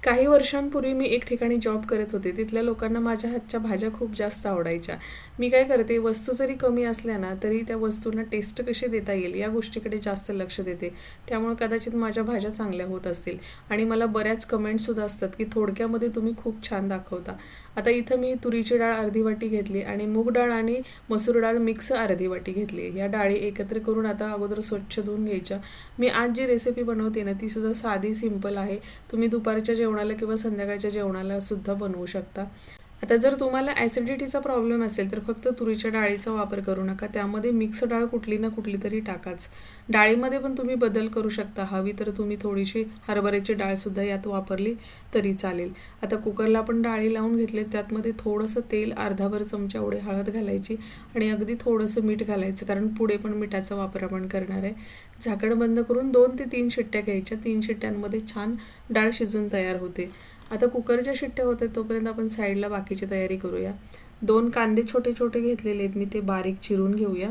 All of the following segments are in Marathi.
काही वर्षांपूर्वी मी एक ठिकाणी जॉब करत होते. तिथल्या लोकांना माझ्या हातच्या भाज्या खूप जास्त आवडायच्या. मी काय करते, वस्तू जरी कमी असल्या ना तरी त्या वस्तूंना टेस्ट कशी देता येईल या गोष्टीकडे जास्त लक्ष देते. त्यामुळे कदाचित माझ्या भाज्या चांगल्या होत असतील. आणि मला बऱ्याच कमेंट्ससुद्धा असतात की थोडक्यामध्ये तुम्ही खूप छान दाखवता. आता इथं मी तुरीची डाळ अर्धी वाटी घेतली आणि मूग डाळ आणि मसूर डाळ मिक्स अर्धी वाटी घेतली. या डाळी एकत्र करून आता अगोदर स्वच्छ धुवून घ्यायच्या. मी आज जी रेसिपी बनवते ना ती सुद्धा साधी सिंपल आहे. तुम्ही दुपारच्या जेवणाला किंवा संध्याकाळच्या जेवणाला सुद्धा बनवू शकता. आता जर तुम्हाला ॲसिडिटीचा प्रॉब्लेम असेल तर फक्त तुरीच्या डाळीचा वापर करू नका. त्यामध्ये मिक्स डाळ कुठली ना कुठली तरी टाकाच. डाळीमध्ये पण तुम्ही बदल करू शकता. हवी तर तुम्ही थोडीशी हरभऱ्याची डाळसुद्धा यात वापरली तरी चालेल. आता कुकरला आपण डाळी लावून घेतले. त्यातमध्ये थोडंसं तेल, अर्धाभर चमचा एवढे हळद घालायची आणि अगदी थोडंसं मीठ घालायचं, कारण पुढे पण मिठाचा वापर आपण करणार आहे. झाकण बंद करून 2 ते 3 शिट्ट्या घ्यायच्या. 3 शिट्ट्यांमध्ये छान डाळ शिजून तयार होते. आता कुकरच्या शिट्ट्या होते तोपर्यंत आपण साईडला बाकीची तयारी करूया. 2 कांदे छोटे छोटे घेतलेले आहेत मी, ते बारीक चिरून घेऊया.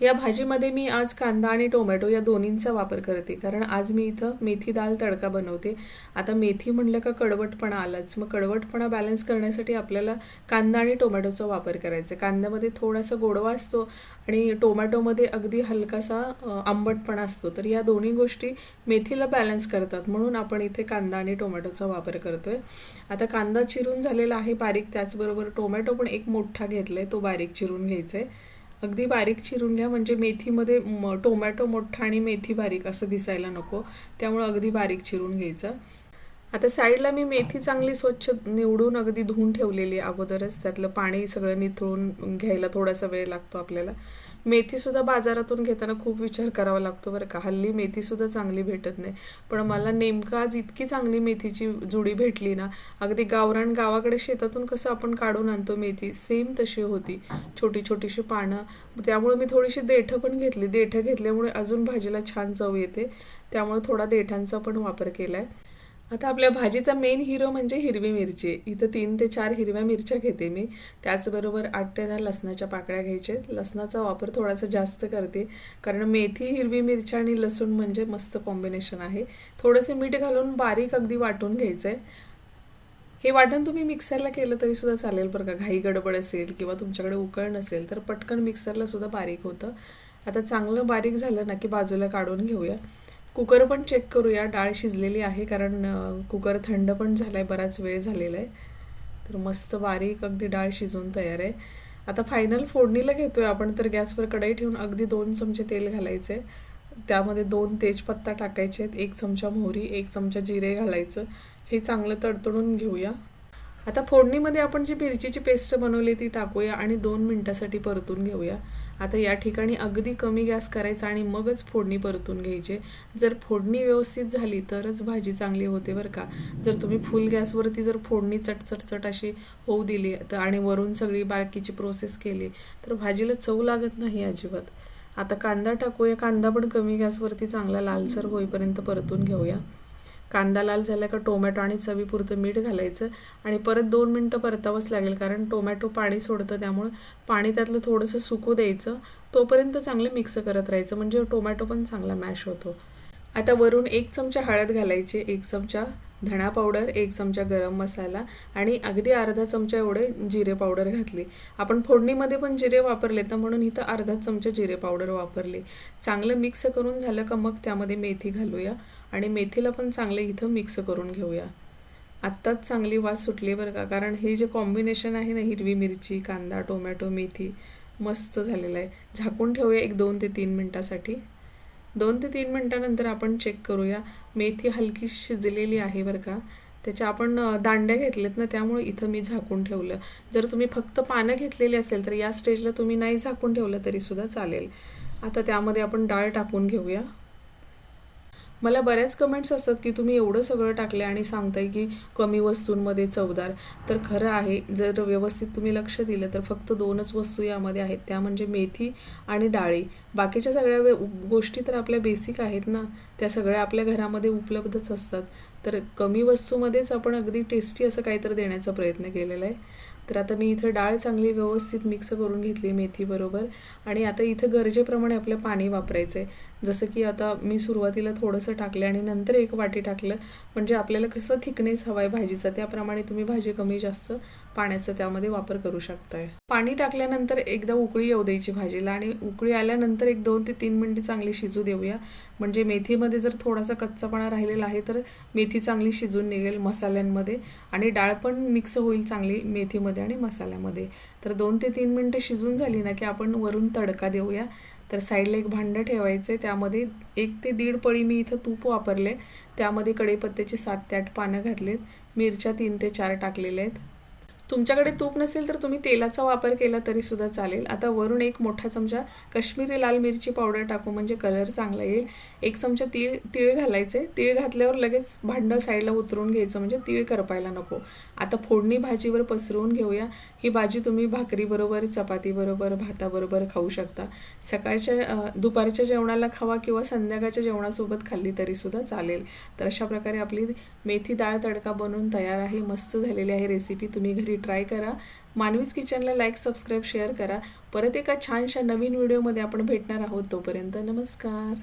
या भाजीमध्ये मी आज कांदा आणि टोमॅटो या दोन्हींचा वापर करते, कारण आज मी इथं मेथी दाल तडका बनवते. आता मेथी म्हणलं का कडवटपणा आलाच, मग कडवटपणा बॅलन्स करण्यासाठी आपल्याला कांदा आणि टोमॅटोचा वापर करायचा. कांद्यामध्ये थोडासा गोडवा असतो आणि टोमॅटोमध्ये अगदी हलकासा आंबटपणा असतो. तर या दोन्ही गोष्टी मेथीला बॅलन्स करतात, म्हणून आपण इथे कांदा आणि टोमॅटोचा वापर करतोय. आता कांदा चिरून झालेला आहे बारीक, त्याचबरोबर टोमॅटो पण एक मोठा घेतलाय, तो बारीक चिरून घ्यायचा आहे. अगदी बारीक चिरून घ्या, म्हणजे मेथीमध्ये टोमॅटो मोठा आणि मेथी बारीक असं दिसायला नको. त्यामुळे अगदी बारीक चिरून घ्यायचं. आता साईडला मी मेथी चांगली स्वच्छ निवडून अगदी धुवून ठेवलेली आहे अगोदरच. त्यातलं पाणी सगळं निथळून घ्यायला थोडासा वेळ लागतो आपल्याला. मेथीसुद्धा बाजारातून घेताना खूप विचार करावा लागतो बरं का. हल्ली मेथीसुद्धा चांगली भेटत नाही, पण मला नेमकं आज इतकी चांगली मेथीची जुडी भेटली ना. अगदी गावरान गावाकडे शेतातून कसं आपण काढून आणतो मेथी, सेम तशी होती, छोटी छोटीशी पानं. त्यामुळे मी थोडीशी देठं पण घेतली. देठं घेतल्यामुळे अजून भाजीला छान चव येते, त्यामुळे थोडा देठांचा पण वापर केला आहे. आता आपल्या भाजीचा मेन हिरो म्हणजे हिरवी मिरची. इथं 3 ते 4 हिरव्या मिरच्या घेते मी. त्याचबरोबर 8 ते 10 लसणाच्या पाकळ्या घ्यायचे. लसणाचा वापर थोडासा जास्त करते, कारण मेथी, हिरवी मिरची आणि लसूण म्हणजे मस्त कॉम्बिनेशन आहे. थोडंसं मीठ घालून बारीक अगदी वाटून घ्यायचं आहे. हे वाटण तुम्ही मिक्सरला केलं तरी सुद्धा चालेल बरं का. घाई गडबड असेल किंवा तुमच्याकडे उकळ नसेल तर पटकन मिक्सरला सुद्धा बारीक होतं. आता चांगलं बारीक झालं ना की बाजूला काढून घेऊया. कुकर पण चेक करूया, डाळ शिजलेली आहे, कारण कुकर थंड पण झाला आहे, बराच वेळ झालेला आहे. तर मस्त बारीक अगदी डाळ शिजून तयार आहे. आता फायनल फोडणीला घेतोय आपण. तर गॅसवर कढई ठेवून अगदी 2 चमचे तेल घालायचे. त्यामध्ये 2 तेजपत्ता टाकायचे आहेत, 1 चमचा मोहरी, 1 चमचा जिरे घालायचं. हे चांगलं तडतडून घेऊया. आता फोडणीमध्ये आपण जी मिरचीची पेस्ट बनवली ती टाकूया आणि 2 मिनिटासाठी परतून घेऊया. आता या ठिकाणी अगदी कमी गॅस करायचा आणि मगच फोडणी परतून घ्यायची. जर फोडणी व्यवस्थित झाली तरच भाजी चांगली होते बरं का. जर तुम्ही फुल गॅसवरती जर फोडणी चटचटचट अशी होऊ दिली तर आणि वरून सगळी बाकीची प्रोसेस केली तर भाजीला चव लागत नाही अजिबात. आता कांदा टाकूया. कांदा पण कमी गॅसवरती चांगला लालसर होईपर्यंत परतून घेऊया. कांदा लाल झाला का टोमॅटो आणि चवीपुरतं मीठ घालायचं आणि परत 2 मिनटं परतावंच लागेल, कारण टोमॅटो पाणी सोडतं. त्यामुळे पाणी त्यातलं थोडंसं सुकू द्यायचं. तोपर्यंत चांगलं मिक्स करत राहायचं, म्हणजे टोमॅटो पण चांगला मॅश होतो. आता वरून 1 चमचा हळद घालायची, 1 चमचा धणा पावडर, 1 चमचा गरम मसाला आणि अगदी अर्धा चमचा एवढे जिरे पावडर घातली. आपण फोडणीमध्ये पण जिरे वापरले तर म्हणून इथं अर्धा चमचा जिरे पावडर वापरले. चांगलं मिक्स करून झालं का मग त्यामध्ये मेथी घालूया आणि मेथीला पण चांगलं इथं मिक्स करून घेऊया. आत्ताच चांगली वास सुटली बरं का, कारण हे जे कॉम्बिनेशन आहे ना, हिरवी मिरची, कांदा, टोमॅटो, मेथी, मस्त झालेलं आहे. झाकून ठेवूया एक 2 ते 3 मिनटासाठी. 2 ते 3 मिनटानंतर आपण चेक करूया. मेथी हलकी शिजलेली आहे बरं का. त्याच्या आपण दांड्या घेतल्यात ना, त्यामुळे इथं मी झाकून ठेवलं. जर तुम्ही फक्त पानं घेतलेली असेल तर या स्टेजला तुम्ही नाही झाकून ठेवलं तरीसुद्धा चालेल. आता त्यामध्ये आपण डाळ टाकून घेऊया. मला बऱ्याच कमेंट्स असतात की तुम्ही एवढं सगळं टाकलं आणि सांगताय की कमी वस्तूंमध्ये चवदार. तर खरं आहे, जर व्यवस्थित तुम्ही लक्ष दिलं तर फक्त 2च वस्तू यामध्ये आहेत, त्या म्हणजे मेथी आणि डाळी. बाकीच्या सगळ्या गोष्टी तर आपल्या बेसिक आहेत ना, त्या सगळ्या आपल्या घरामध्ये उपलब्धच असतात. तर कमी वस्तूमध्येच आपण अगदी टेस्टी असं काहीतरी देण्याचा प्रयत्न केलेला आहे. तर आता मी इथं डाळ चांगली व्यवस्थित मिक्स करून घेतली मेथीबरोबर आणि आता इथं गरजेप्रमाणे आपलं पाणी वापरायचं आहे. जसं की आता मी सुरुवातीला थोडंसं टाकलं आणि नंतर 1 वाटी टाकलं, म्हणजे आपल्याला कसं थिकनेस हवा आहे भाजीचा त्याप्रमाणे तुम्ही भाजी कमी जास्त पाण्याचा त्यामध्ये वापर करू शकताय. पाणी टाकल्यानंतर एकदा उकळी येऊ द्यायची भाजीला आणि उकळी आल्यानंतर 2 ते 3 मिनिटे चांगली शिजू देऊया. म्हणजे मेथीमध्ये जर थोडासा कच्चापणा राहिलेला आहे तर मेथी चांगली शिजून निघेल मसाल्यांमध्ये आणि डाळ पण मिक्स होईल चांगली मेथीमध्ये आणि मसाल्यामध्ये. तर 2 ते 3 मिनिटं शिजून झाली ना की आपण वरून तडका देऊया. तर साईडला एक भांडं ठेवायचं आहे, त्यामध्ये 1 ते 1.5 पळी मी इथं तूप वापरले. त्यामध्ये कढीपत्त्याची 7 ते 8 पानं घातलेत, मिरच्या 3 ते 4 टाकलेल्या आहेत. तुमच्याकडे तूप नसेल तर तुम्ही तेलाचा वापर केला तरी सुद्धा चालेल. आता वरून 1 मोठा चमचा काश्मीरी लाल मिरची पावडर टाकू म्हणजे कलर चांगला येईल. 1 चमचा तीळ घालायचे. तीळ घातल्यावर लगेच भांडं साईडला उतरून घ्यायचं म्हणजे तीळ करपायला नको. आता फोडणी भाजीवर पसरवून घेऊया. ही भाजी तुम्ही भाकरीबरोबर, चपातीबरोबर, भाताबरोबर खाऊ शकता. दुपारच्या जेवणाला खावा किंवा संध्याकाळच्या जेवणासोबत खाल्ली तरी सुद्धा चालेल. तर अशा प्रकारे आपली मेथी डाळ तडका बनवून तयार आहे. मस्त झालेली आहे रेसिपी. तुम्ही घरी ट्राय करा. मानवीज किचनला लाईक, सबस्क्राईब, शेअर करा. परत एका छानशा नवीन व्हिडिओमध्ये आपण भेटणार आहोत. तोपर्यंत नमस्कार.